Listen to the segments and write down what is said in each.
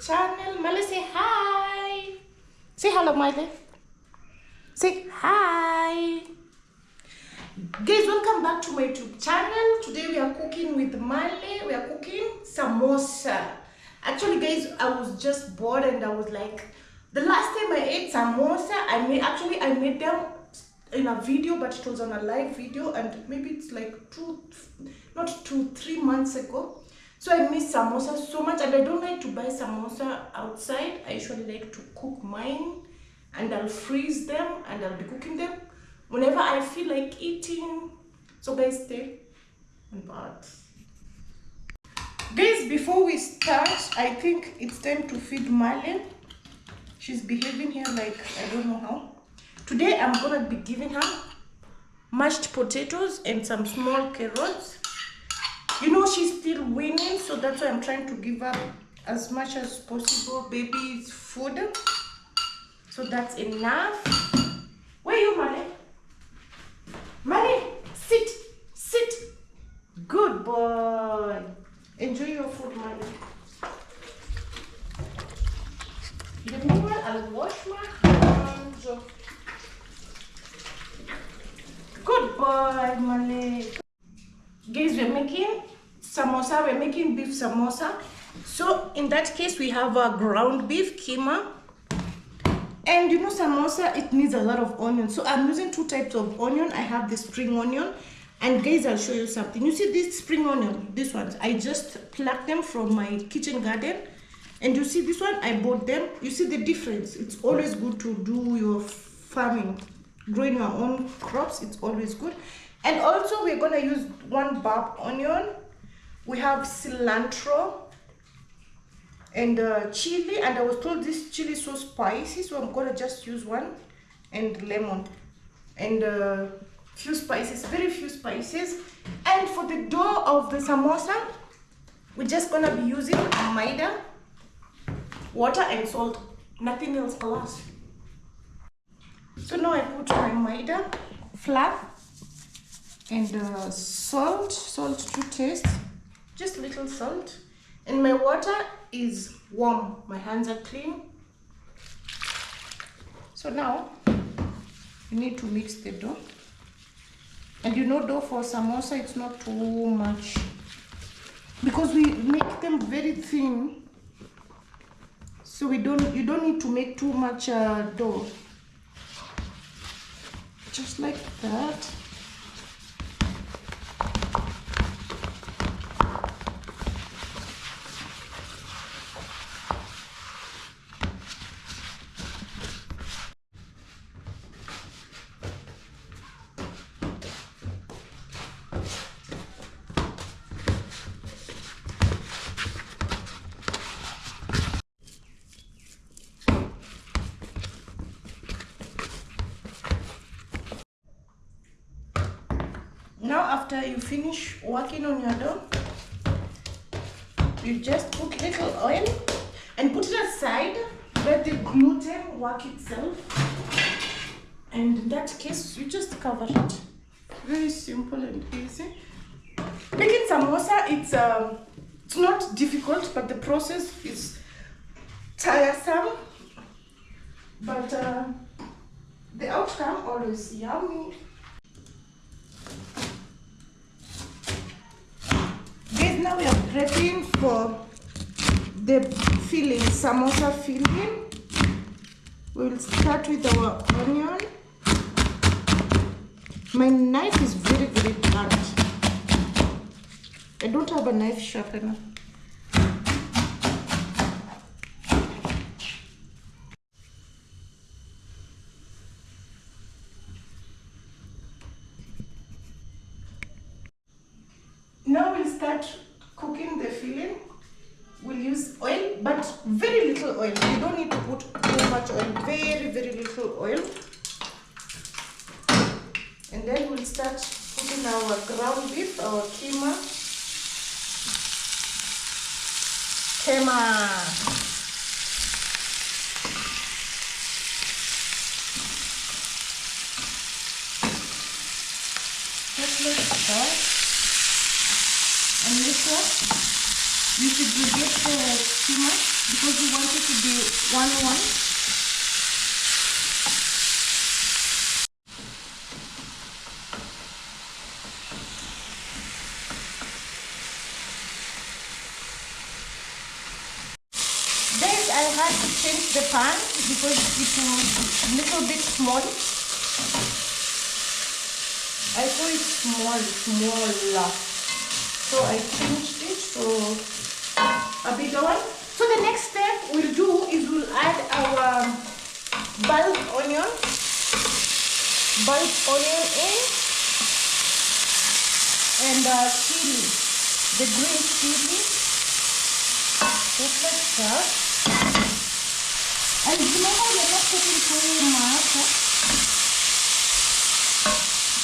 channel. Marley, say hi. Say hello, Marley. Say hi. Guys, welcome back to my YouTube channel. Today we are cooking with Marley. We are cooking samosa. Actually, guys, I was just bored and I was like, the last time I ate samosa, I made them in a video, but it was on a live video, and maybe it's like 3 months ago. So I miss samosa so much, and I don't like to buy samosa outside. I usually like to cook mine, and I'll freeze them and I'll be cooking them whenever I feel like eating. So guys, stay on board. Guys, before we start, I think it's time to feed Marley. She's behaving here like I don't know how. Today I'm gonna be giving her mashed potatoes and some small carrots. You know, she's still weaning, so that's why I'm trying to give her as much as possible baby's food. So that's enough. Where are you, Marley? Marley, sit, sit. Good boy. Enjoy your food, Marley. The meanwhile, I'll wash my hands. Good boy, Marley. Guys, we're making samosa. We're making beef samosa. So in that case, we have a ground beef keema. And you know, samosa, it needs a lot of onion. So I'm using 2 types of onion. I have the spring onion. And guys, I'll show you something. You see this spring onion, this ones, I just plucked them from my kitchen garden. And you see this one, I bought them. You see the difference. It's always good to do your farming, growing your own crops. It's always good. And also we're gonna use 1 bulb onion. We have cilantro and chili, and I was told this chili is so spicy, so I'm gonna just use 1, and lemon and few spices, very few spices. And for the dough of the samosa, we're just gonna be using maida, water and salt, nothing else, alas. So now I put my maida, flour and salt to taste, just little salt. And my water is warm, my hands are clean. So now you need to mix the dough. And you know, dough for samosa, it's not too much because we make them very thin. So you don't need to make too much dough. Just like that. Now after you finish working on your dough, you just put little oil and put it aside, let the gluten work itself. And in that case, you just cover it. Very simple and easy. Making samosa, it's not difficult, but the process is tiresome. But the outcome always yummy. Now we are prepping for the filling, samosa filling. We will start with our onion. My knife is very, very blunt. I don't have a knife sharpener. Now we'll start cooking the filling. We'll use oil, but very little oil. You don't need to put too much oil, very, very little oil. And then we'll start putting our ground beef, our keema. Just like that. And this one. You segregate the skimmer because you want it to be one. Guys, I had to change the pan because it was a little bit small. I saw it smaller. So I changed it to a bigger one. So the next step we'll do is we'll add our bulb onion in, and chili, the green chili, just like that. And remember, you're not putting too much.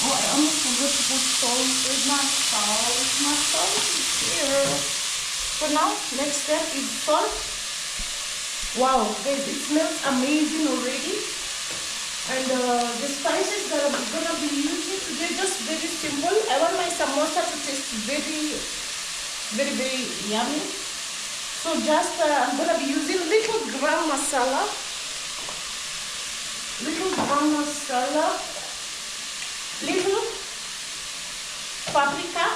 Oh, I almost forgot to put salt. Where's my salt? My salt is here. So now, next step is salt. Wow, guys, it smells amazing already. And the spices that I'm gonna be using today, just very simple. I want my samosa to taste very, very, very yummy. So just, I'm gonna be using little gram masala, little paprika,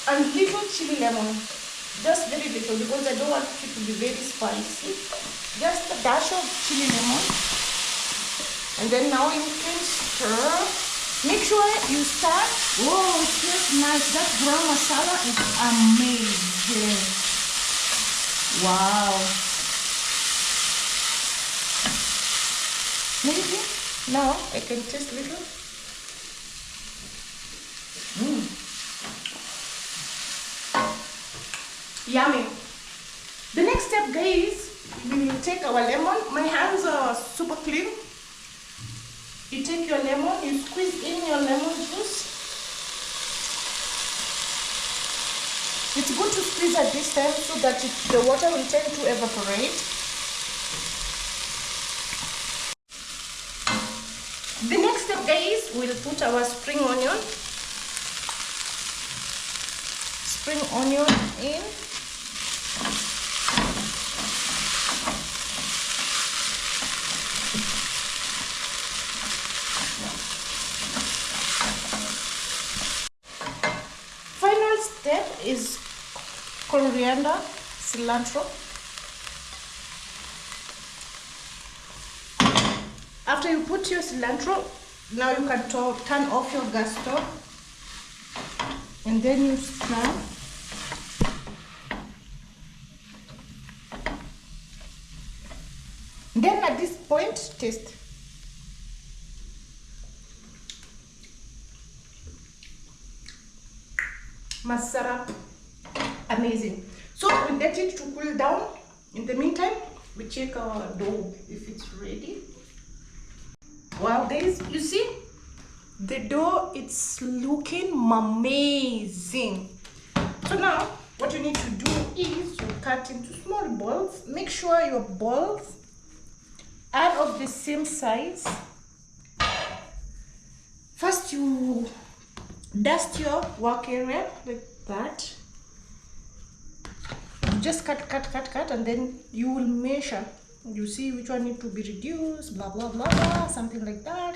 and little chili lemon. Just very little because I don't want it to be very spicy. Just a dash of chili lemon. And then now you can stir. Make sure you start. Oh, it smells nice. That gram masala is amazing. Wow. Maybe now I can taste a little. Yummy. The next step, guys, we will take our lemon. My hands are super clean. You take your lemon, you squeeze in your lemon juice. It's good to squeeze at this time so that the water will tend to evaporate. The next step, guys, we'll put our spring onion. Spring onion in. Final step is coriander, cilantro. After you put your cilantro, now you can turn off your gas stove, and then you stir. Then at this point, taste. Masara, amazing. So we get it to cool down. In the meantime, we check our dough if it's ready. Wow, guys, you see the dough, it's looking amazing. So now what you need to do is to cut into small balls. Make sure your balls are of the same size. First you dust your work area like that. You just cut, and then you will measure. You see which one need to be reduced, blah blah blah blah, something like that.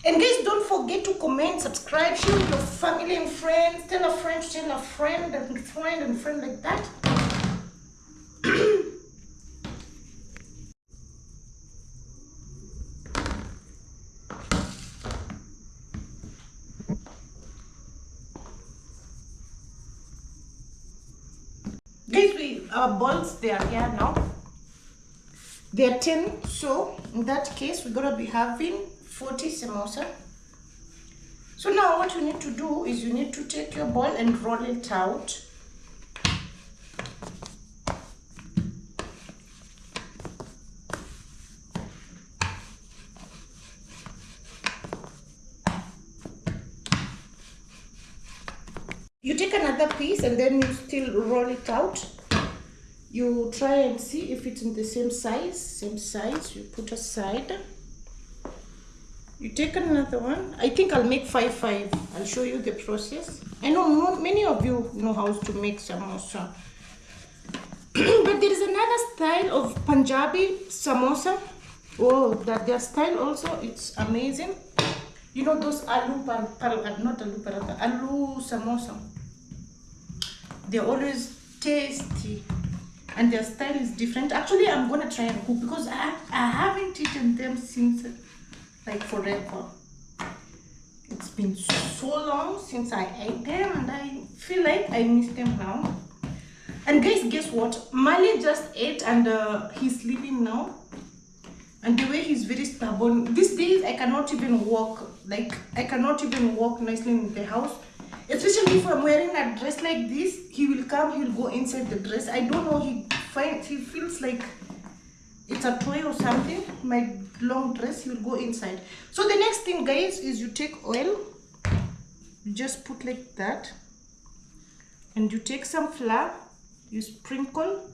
And guys, don't forget to comment, subscribe, share with your family and friends. Tell a friend to tell a friend and friend and friend like that. Guys, our balls, they are here now. They are 10, so in that case we're gonna be having 40 samosa. So now what you need to do is you need to take your ball and roll it out. You take another piece and then you still roll it out. You try and see if it's in the same size. You put aside. You take another one. I think I'll make 5. I'll show you the process. I know many of you know how to make samosa. But there is another style of Punjabi samosa. Oh, that their style also, it's amazing. You know those aloo samosa. They're always tasty. And their style is different. Actually, I'm gonna try and cook because I haven't eaten them since like forever. It's been so long since I ate them and I feel like I miss them now. And guys, guess what? Marley just ate and he's sleeping now. And the way he's very stubborn. These days I cannot even walk. Like I cannot even walk nicely in the house. Especially if I'm wearing a dress like this, he will come, he'll go inside the dress. I don't know, he feels like it's a toy or something. My long dress, he will go inside. So the next thing, guys, is you take oil. You just put like that. And you take some flour. You sprinkle.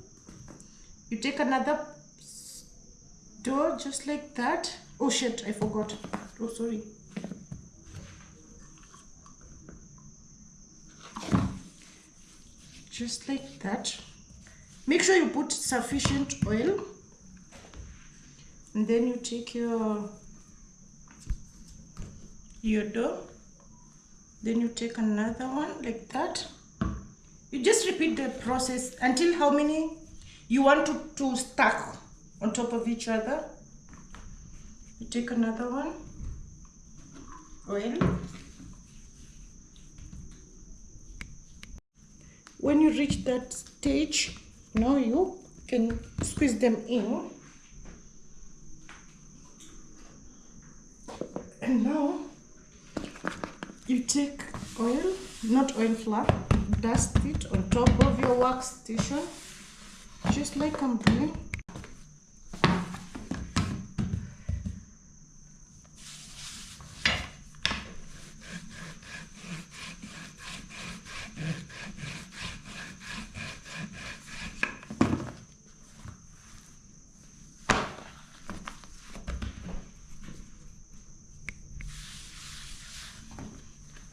You take another dough just like that. Oh shit, I forgot. Oh, sorry. Just like that. Make sure you put sufficient oil. And then you take your dough. Then you take another one like that. You just repeat the process until how many you want to stack on top of each other. You take another one. Oil. When you reach that stage, now you can squeeze them in. And now you take oil, not oil flour, dust it on top of your workstation, just like I'm doing.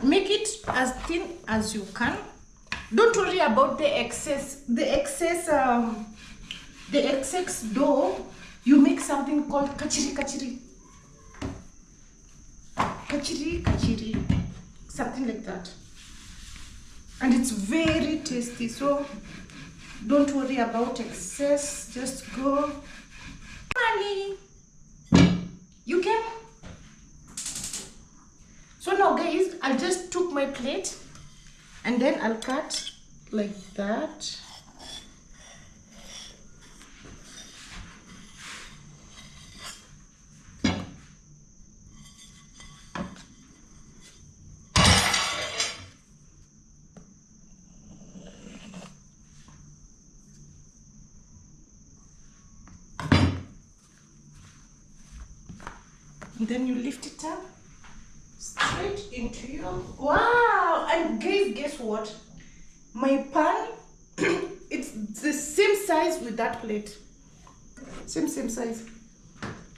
Make it as thin as you can. Don't worry about the excess dough. You make something called kachiri, something like that, and it's very tasty. So don't worry about excess. Just go. Marley, you can. So now guys, I just took my plate and then I'll cut like that. And then you lift it up. Straight into your wow. And guess what, my pan it's the same size with that plate, same size.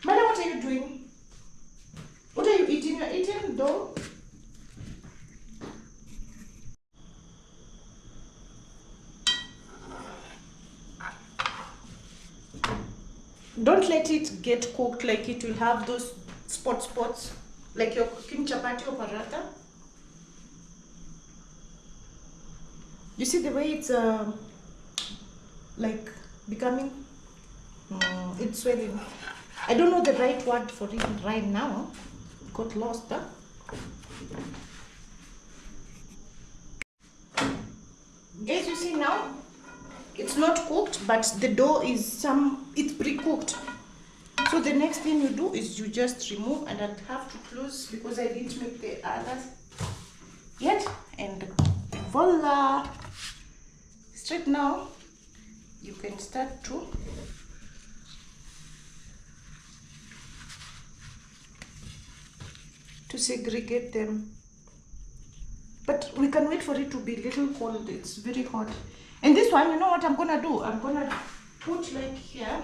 Madam, what are you doing? What are you eating? You're eating dough. Don't let it get cooked, like it will have those spots like you're cooking chapati or paratha. You see the way it's like becoming, it's swelling. I don't know the right word for it right now. Got lost, huh? Guys, you see now, it's not cooked, but the dough is it's pre-cooked. So the next thing you do is you just remove, and I'll have to close because I didn't make the others yet. And voila! Straight now, you can start to segregate them. But we can wait for it to be a little cold. It's very hot. And this one, you know what I'm gonna do? I'm gonna put like here,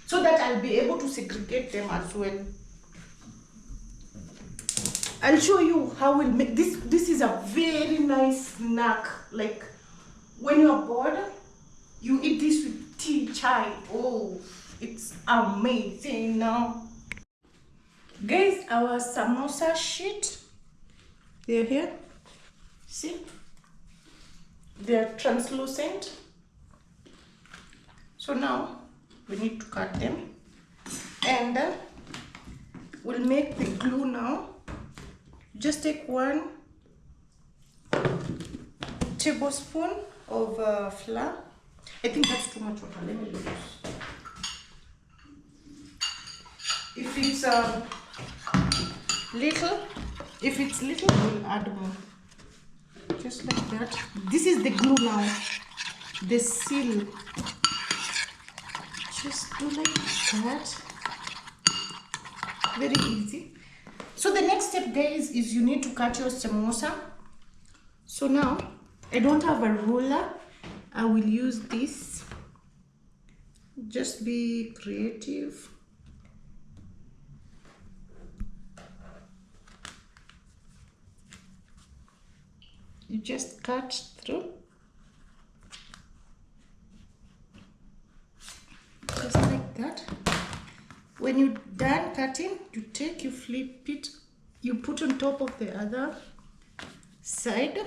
so that I'll be able to segregate them as well. I'll show you how we'll make this. This is a very nice snack. Like when you're bored, you eat this with tea, chai. Oh, it's amazing now. Guys, our samosa sheet, they're here. See? They're translucent. So now we need to cut them. And we'll make the glue now. Just take 1 tablespoon of flour. I think that's too much water. Let me use. If it's little, we'll add more. Just like that. This is the glue now. The seal. Just do like that. Very easy. So the next step, guys, is you need to cut your samosa. So now I don't have a ruler. I will use this. Just be creative. You just cut through. Just like that. When you're done cutting, you flip it, you put on top of the other side.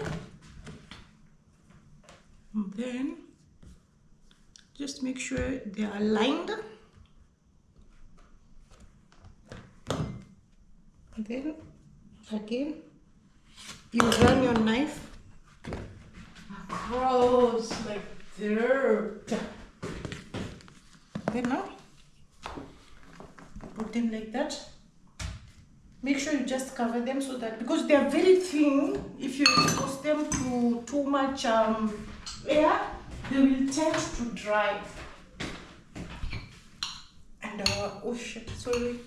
And then just make sure they are aligned. And then again, you run your knife across like that. Then now, put them like that. Make sure you just cover them so that, because they are very thin, if you expose them to too much air, they will tend to dry. And oh shit, sorry.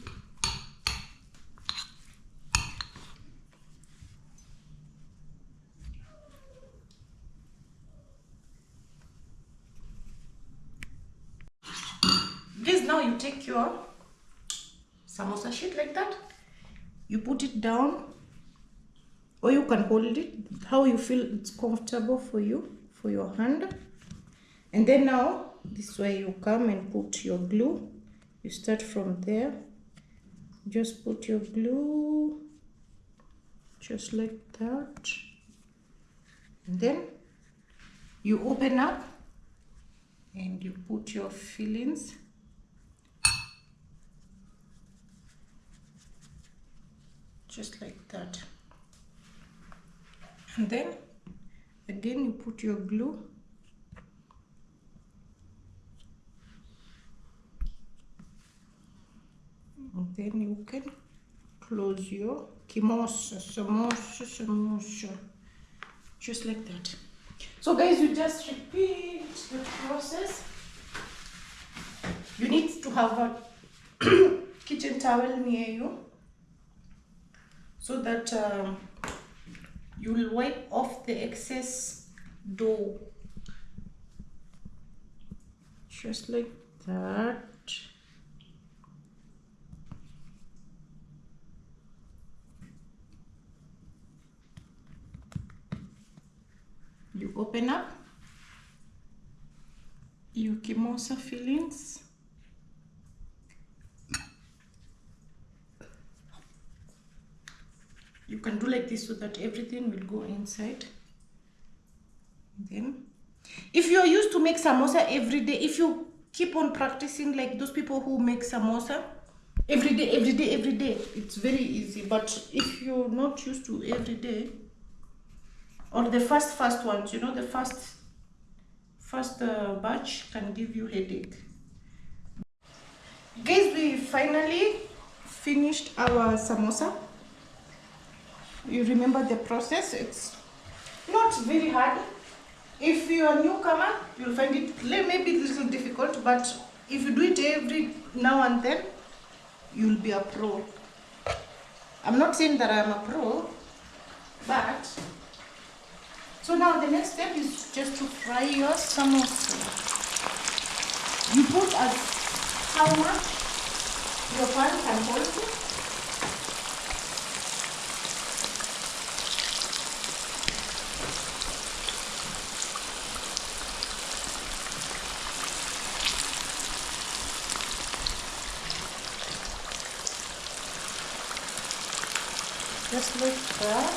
This, now you take your samosa sheet like that, you put it down, or you can hold it how you feel it's comfortable for you, for your hand. And then now this way you come and put your glue. You start from there, just put your glue just like that, and then you open up and you put your fillings. Just like that. And then again you put your glue. And then you can close your samosa. Just like that. So guys, you just repeat the process. You need to have a kitchen towel near you, so that you will wipe off the excess dough. Just like that. You open up your samosa fillings. You can do like this so that everything will go inside. Then, if you are used to make samosa every day, if you keep on practicing like those people who make samosa every day, it's very easy. But if you're not used to every day, or the first ones, you know, the first batch can give you headache. Guys, we finally finished our samosa. You remember the process. It's not very hard. If you're a newcomer, you'll find it maybe a little difficult, but if you do it every now and then, you'll be a pro. I'm not saying that I'm a pro, but so now the next step is just to fry your samosa. You put how much your pan can hold it. Just like that.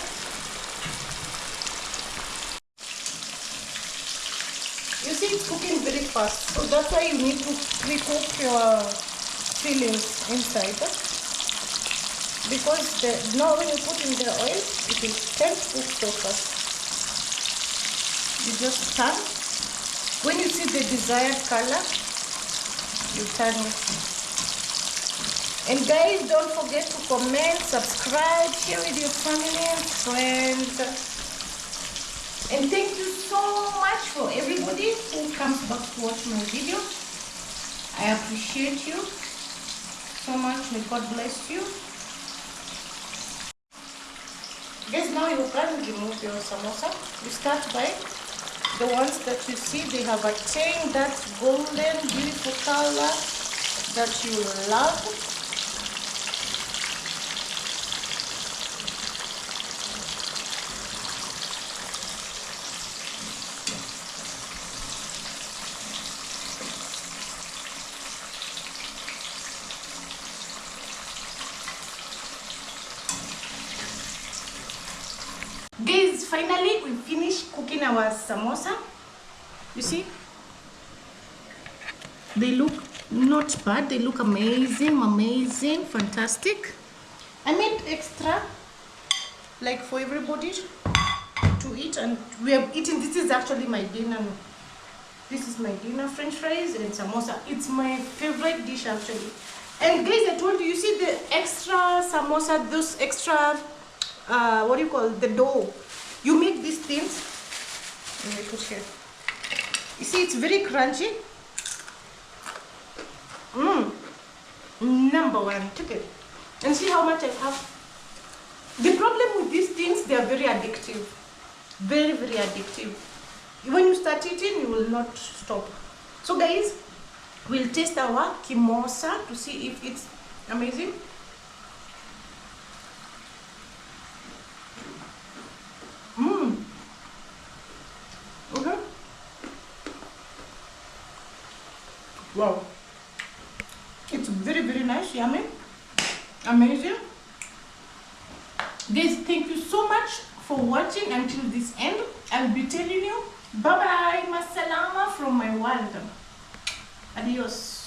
You see, it's cooking very fast, so that's why you need to pre-cook your fillings inside. Because now when you put in the oil, it will tend to cook so fast. You just turn. When you see the desired color, you turn it. And guys, don't forget to comment, subscribe, share with your family and friends. And thank you so much for everybody who comes back to watch my video. I appreciate you so much. May God bless you. Guys, now you can remove your samosa. You start by the ones that you see, they have attained that golden, beautiful color that you love. Guys, finally we finished cooking our samosa. You see, they look not bad, they look amazing, fantastic. I made extra like for everybody to eat, and we have eaten. This is actually my dinner. This is my dinner, french fries and samosa. It's my favorite dish actually. And guys, I told you, you see the extra samosa, those extra what do you call the dough? You make these things. Let me put here. You see, it's very crunchy. Number one, take it. And see how much I have. The problem with these things, they are very addictive. Very addictive. When you start eating, you will not stop. So guys, we'll taste our samosa to see if it's amazing. Okay. Wow. It's very nice, yummy, amazing. Guys, thank you so much for watching until this end. I'll be telling you bye bye, masalama from my world. Adios.